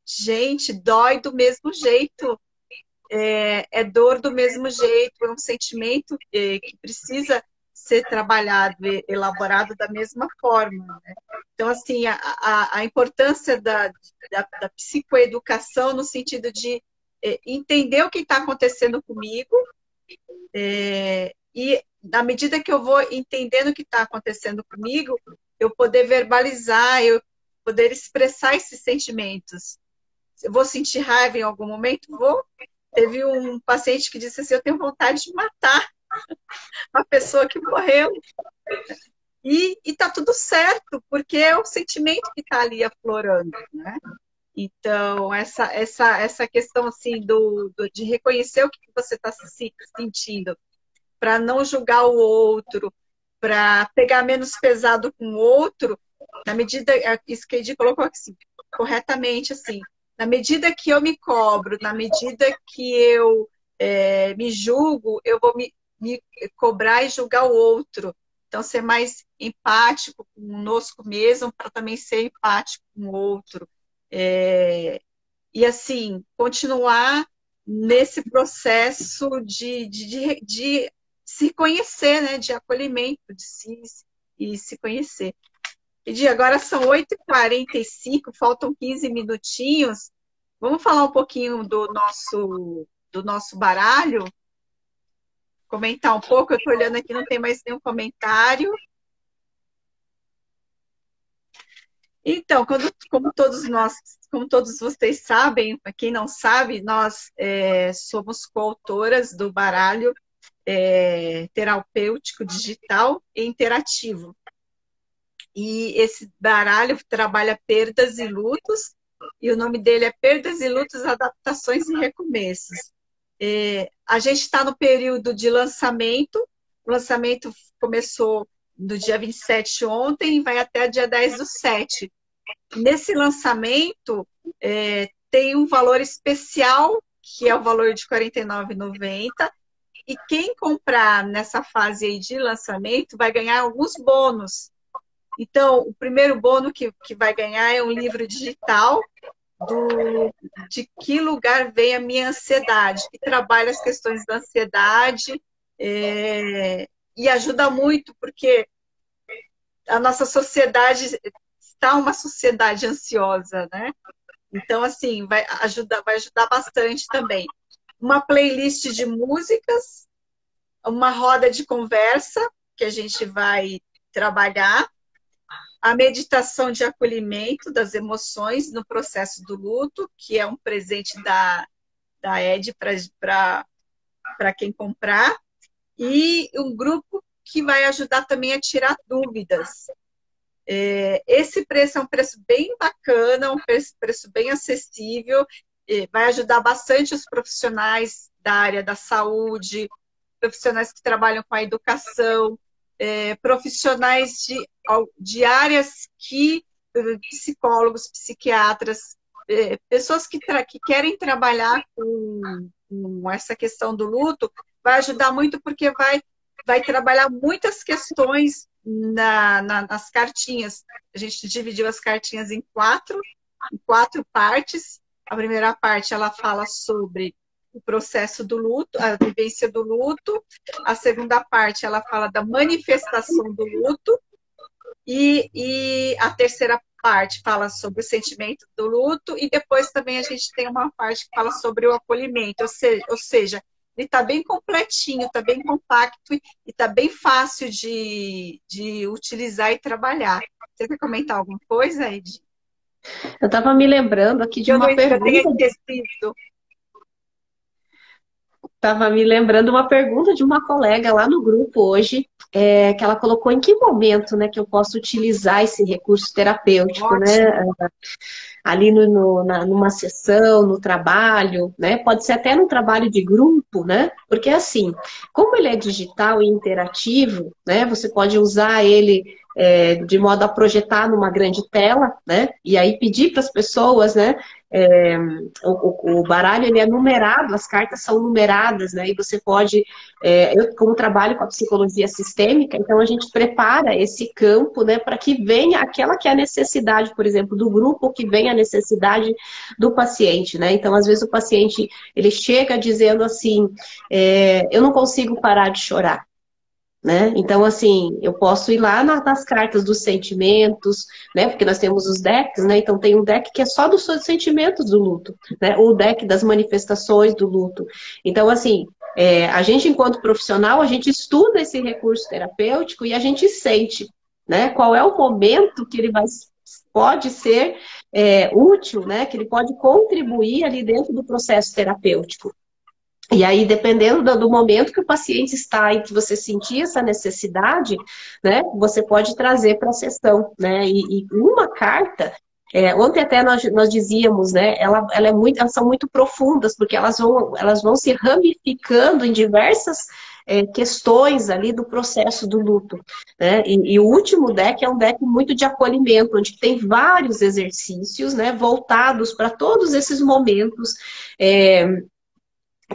Gente, dói do mesmo jeito, é dor do mesmo jeito, é um sentimento que precisa ser trabalhado, elaborado da mesma forma. Né? Então, assim, a importância da psicoeducação no sentido de entender o que está acontecendo comigo, e na medida que eu vou entendendo o que está acontecendo comigo, eu poder verbalizar, eu poder expressar esses sentimentos. Eu vou sentir raiva em algum momento? Vou. Teve um paciente que disse assim, eu tenho vontade de matar a pessoa que morreu. E está tudo certo, porque é o sentimento que está ali aflorando, né? Então, essa questão assim de reconhecer o que você está se sentindo, para não julgar o outro, para pegar menos pesado com o outro, na medida, isso que a Edi colocou assim, corretamente, assim, na medida que eu me cobro, na medida que eu me julgo, eu vou me cobrar e julgar o outro. Então, ser mais empático conosco mesmo, para também ser empático com o outro. E, assim, continuar nesse processo de se conhecer, né? De acolhimento, de se conhecer. E agora são 8h45, faltam 15 minutinhos. Vamos falar um pouquinho do nosso baralho? Comentar um pouco. Eu estou olhando aqui, não tem mais nenhum comentário. Então, como todos vocês sabem, para quem não sabe, nós somos coautoras do baralho terapêutico digital e interativo. E esse baralho trabalha perdas e lutos, e o nome dele é Perdas e Lutos, Adaptações e Recomeços. A gente está no período de lançamento, o lançamento começou no dia 27 ontem e vai até dia 10/7. Nesse lançamento, tem um valor especial, que é o valor de R$ 49,90, e quem comprar nessa fase aí de lançamento vai ganhar alguns bônus. Então, o primeiro bônus que vai ganhar é um livro digital de Que Lugar Vem a Minha Ansiedade, que trabalha as questões da ansiedade e ajuda muito, porque a nossa sociedade está uma sociedade ansiosa, né? Então, assim, vai ajudar bastante também. Uma playlist de músicas, uma roda de conversa, que a gente vai trabalhar, a meditação de acolhimento das emoções no processo do luto, que é um presente da Ed para quem comprar, e um grupo que vai ajudar também a tirar dúvidas. Esse preço é um preço bem bacana, um preço bem acessível, vai ajudar bastante os profissionais da área da saúde, profissionais que trabalham com a educação, profissionais de áreas psicólogos, psiquiatras, pessoas que querem trabalhar com essa questão do luto, vai ajudar muito porque vai trabalhar muitas questões nas cartinhas. A gente dividiu as cartinhas em quatro partes. A primeira parte ela fala sobre o processo do luto, a vivência do luto. A segunda parte ela fala da manifestação do luto. E a terceira parte fala sobre o sentimento do luto. E depois também a gente tem uma parte que fala sobre o acolhimento. Ou seja, ele está bem completinho, está bem compacto e está bem fácil de utilizar e trabalhar. Você quer comentar alguma coisa, Ed? Eu estava me lembrando aqui de uma Eu tenha pergunta. esquecido. Estava me lembrando uma pergunta de uma colega lá no grupo hoje, que ela colocou em que momento, né, que eu posso utilizar esse recurso terapêutico, Ótimo. né? Ali numa sessão, no trabalho, né? Pode ser até no trabalho de grupo, né? Porque assim, como ele é digital e interativo, né? Você pode usar ele de modo a projetar numa grande tela, né? E aí pedir para as pessoas, né? O baralho ele é numerado, as cartas são numeradas, né? E você pode, eu como trabalho com a psicologia sistêmica, então a gente prepara esse campo, né? Para que venha aquela que é a necessidade, por exemplo, do grupo, que venha a necessidade do paciente, né? Então às vezes o paciente ele chega dizendo assim, eu não consigo parar de chorar. Né? Então, assim, eu posso ir lá nas cartas dos sentimentos, né? Porque nós temos os decks, né? Então tem um deck que é só dos sentimentos do luto, né? O deck das manifestações do luto. Então, assim, a gente, enquanto profissional, a gente estuda esse recurso terapêutico e a gente sente, né? Qual é o momento que ele pode ser útil, né? Que ele pode contribuir ali dentro do processo terapêutico. E aí, dependendo do momento que o paciente está e que você sentir essa necessidade, né, você pode trazer para a sessão, né? E uma carta, ontem até nós dizíamos, né, elas são muito profundas, porque elas vão se ramificando em diversas questões ali do processo do luto, né? E o último deck é um deck muito de acolhimento, onde tem vários exercícios, né, voltados para todos esses momentos,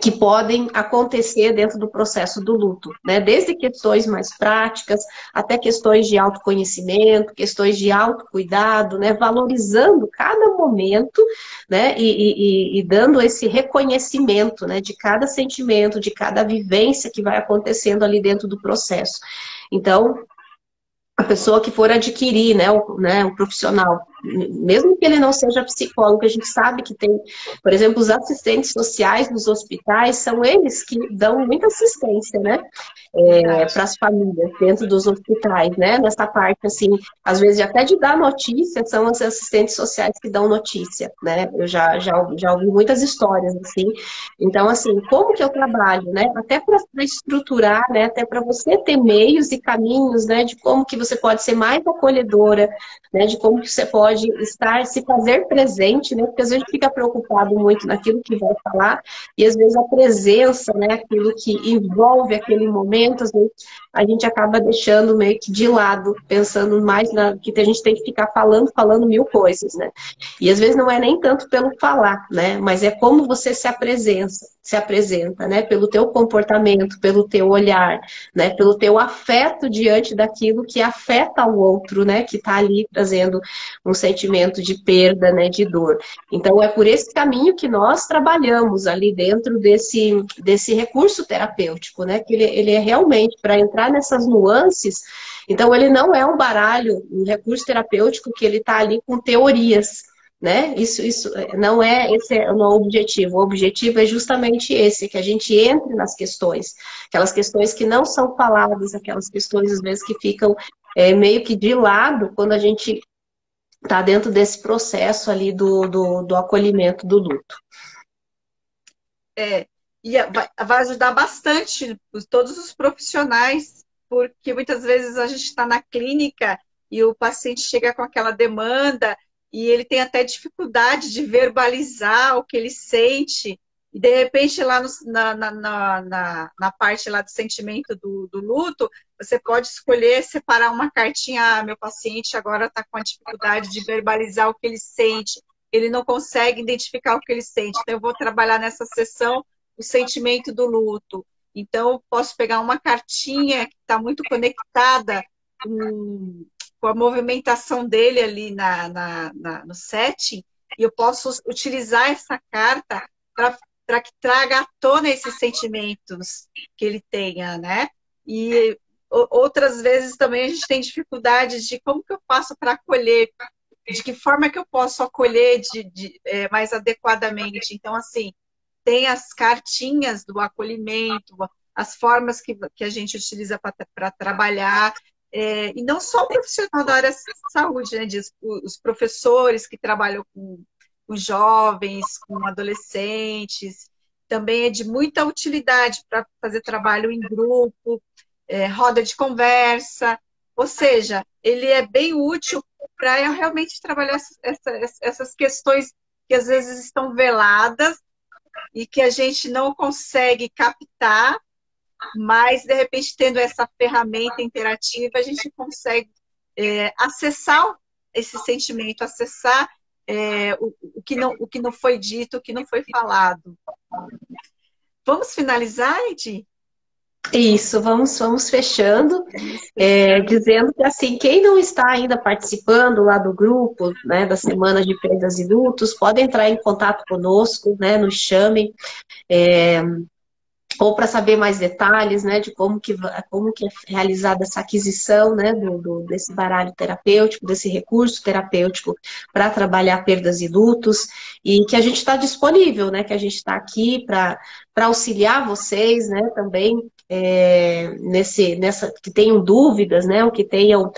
que podem acontecer dentro do processo do luto, né? Desde questões mais práticas até questões de autoconhecimento, questões de autocuidado, né? Valorizando cada momento, né? E dando esse reconhecimento, né? De cada sentimento, de cada vivência que vai acontecendo ali dentro do processo. Então, a pessoa que for adquirir, né? O profissional mesmo que ele não seja psicólogo, a gente sabe que tem, por exemplo, os assistentes sociais nos hospitais, são eles que dão muita assistência, né? Verdade. Para as famílias dentro dos hospitais, né? Nessa parte, assim, às vezes até de dar notícia, são os assistentes sociais que dão notícia, né? Eu já ouvi muitas histórias, assim. Então, assim, como que eu trabalho, né? Até para estruturar, né? Até para você ter meios e caminhos, né? De como que você pode ser mais acolhedora, né? De como que você pode estar, se fazer presente, né? Porque às vezes a gente fica preocupado muito naquilo que vai falar, e às vezes a presença, né? Aquilo que envolve aquele momento, às vezes a gente acaba deixando meio que de lado, pensando mais na que a gente tem que ficar falando mil coisas, né? E às vezes não é nem tanto pelo falar, né? Mas é como você se apresenta, né? Pelo teu comportamento, pelo teu olhar, né? Pelo teu afeto diante daquilo que afeta o outro, né? Que está ali trazendo um sentimento de perda, né? De dor. Então é por esse caminho que nós trabalhamos ali dentro desse recurso terapêutico, né? Que ele é realmente para entrar nessas nuances. Então ele não é um baralho, um recurso terapêutico que ele está ali com teorias, né? Isso não é esse é o objetivo. O objetivo é justamente esse, que a gente entre nas questões, aquelas questões que não são faladas, aquelas questões às vezes que ficam meio que de lado quando a gente está dentro desse processo ali do acolhimento do luto. É, e vai ajudar bastante todos os profissionais, porque muitas vezes a gente está na clínica e o paciente chega com aquela demanda e ele tem até dificuldade de verbalizar o que ele sente, e de repente lá na parte lá do sentimento do luto, você pode escolher separar uma cartinha, meu paciente agora está com a dificuldade de verbalizar o que ele sente, ele não consegue identificar o que ele sente. Então, eu vou trabalhar nessa sessão o sentimento do luto. Então, eu posso pegar uma cartinha que está muito conectada com a movimentação dele ali no setting, e eu posso utilizar essa carta para que traga à tona esses sentimentos que ele tenha, né? E outras vezes também a gente tem dificuldade de como que eu faço para acolher, de que forma que eu posso acolher mais adequadamente. Então, assim, tem as cartinhas do acolhimento, as formas que a gente utiliza para trabalhar, e não só o profissional da área de saúde, né, os professores que trabalham com jovens, com adolescentes, também é de muita utilidade para fazer trabalho em grupo, roda de conversa, ou seja, ele é bem útil para eu realmente trabalhar essas questões que às vezes estão veladas e que a gente não consegue captar, mas de repente tendo essa ferramenta interativa, a gente consegue acessar esse sentimento, acessar o que não foi dito, o que não foi falado. Vamos finalizar, Edi? Isso, vamos fechando, Vamos fechando. dizendo que assim, quem não está ainda participando lá do grupo, né, da Semana de Perdas e Lutos, pode entrar em contato conosco, né, nos chame, ou para saber mais detalhes, né, de como que é realizada essa aquisição, né, desse baralho terapêutico, desse recurso terapêutico para trabalhar perdas e lutos, e que a gente está disponível, né, que a gente está aqui para auxiliar vocês, né, também que tenham dúvidas, né, ou que tenham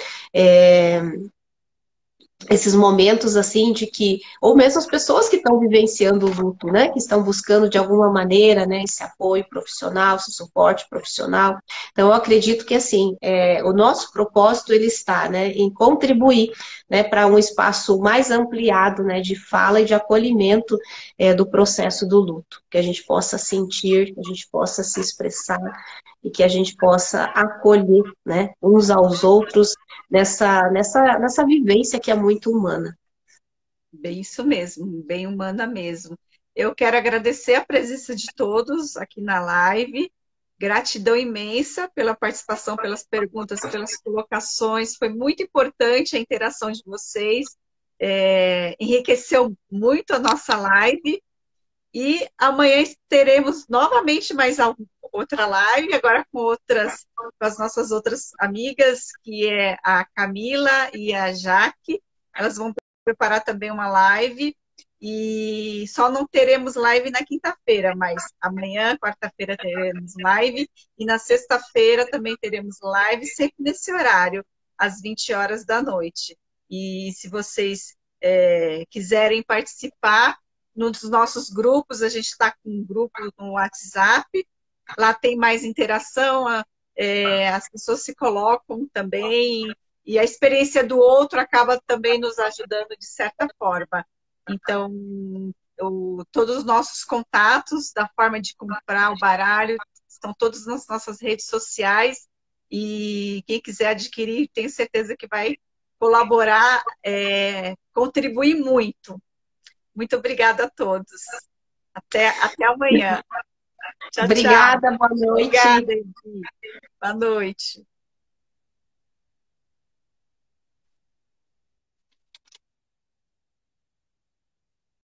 esses momentos assim de que, ou mesmo as pessoas que estão vivenciando o luto, né, que estão buscando de alguma maneira, né, esse apoio profissional, esse suporte profissional. Então eu acredito que assim, o nosso propósito ele está, né, em contribuir, né, para um espaço mais ampliado, né, de fala e de acolhimento do processo do luto, que a gente possa sentir, que a gente possa se expressar e que a gente possa acolher, né, uns aos outros nessa vivência que é muito humana. Bem isso mesmo, bem humana mesmo. Eu quero agradecer a presença de todos aqui na live. Gratidão imensa pela participação, pelas perguntas, pelas colocações. Foi muito importante a interação de vocês. Enriqueceu muito a nossa live. E amanhã teremos novamente outra live, agora com as nossas outras amigas, que é a Camila e a Jaque. Elas vão preparar também uma live. E só não teremos live na quinta-feira, mas amanhã, quarta-feira, teremos live. E na sexta-feira também teremos live, sempre nesse horário, às 20 horas da noite. E se vocês quiserem participar, num dos nossos grupos, a gente está com um grupo no WhatsApp, lá tem mais interação, as pessoas se colocam também, e a experiência do outro acaba também nos ajudando de certa forma. Então, todos os nossos contatos da forma de comprar o baralho estão todos nas nossas redes sociais, e quem quiser adquirir, tenho certeza que vai colaborar, contribuir muito. Muito obrigada a todos. Até amanhã. Tchau, tchau. Obrigada, boa noite. Obrigada, Edi. Boa noite.